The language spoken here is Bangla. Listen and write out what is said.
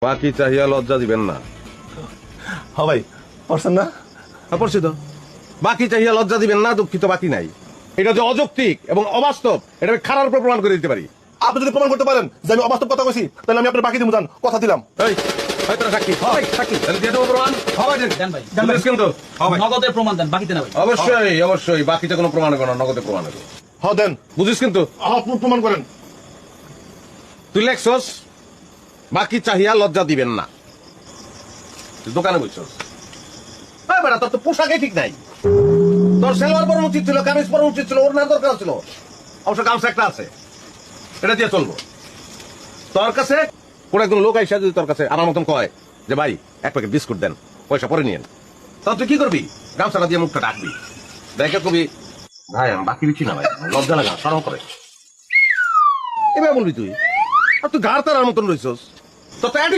বাকি চাহিয়া লজ্জা দিবেন না। হ্যাঁ ভাই, পারছেন না? পড়ছি তো, বাকি চাহিয়া লজ্জা দিবেন না, দুঃখিত বাকি নাই। এটা যে অযৌক্তিক এবং অবাস্তব, এটা আমি খারাপ উপর প্রমাণ করে দিতে পারি। আপনি যদি প্রমাণ করতে পারেন যে আমি অবাস্তব কথা কইছি, তাহলে আমি আপনার বাকি দিব, জান, কথা দিলাম। এই, এই তোরা সাক্ষী, সাক্ষী, তাহলে দিয়ে দেবো প্রমাণ। দেন ভাই, বুঝিস কিন্তু? নগদের প্রমাণ দেন, বাকিতে না ভাই। অবশ্যই অবশ্যই, বাকিতে কোনো প্রমাণ হবে না, নগদে প্রমাণ হবে। হ্যাঁ দেন, বুঝিস কিন্তু? প্রমাণ করেন। তুই লেখছস বাকি চাহিয়া লজ্জা দিবেন না, তুই দোকানে বলছস। বেটা, তোর তো পোশাকে ঠিক নাই। তোর সেলোয়ার পরা উচিত ছিল, কামিজ পরা উচিত ছিল, ওর না দরকার ছিল। অবশ্য গামছা একটা আছে, এটা দিয়ে চলবো। তোর কাছে কোন একজন লোক আইসা যদি তোর কাছে আমার মতন কয় যে ভাই এক প্যাকেট বিস্কুট দেন, পয়সা পরে নিয়েন, তখন তুই কি করবি? গামছাটা দিয়ে মুখটা ডাকবি, দেখে কবি ভাই আমি বাকি দিচ্ছি না, ভাই লজ্জা লাগা, সরম করে, এবার বলবি তুই। আর তুই ঘাড় তারার মতন রইছস, তোর তো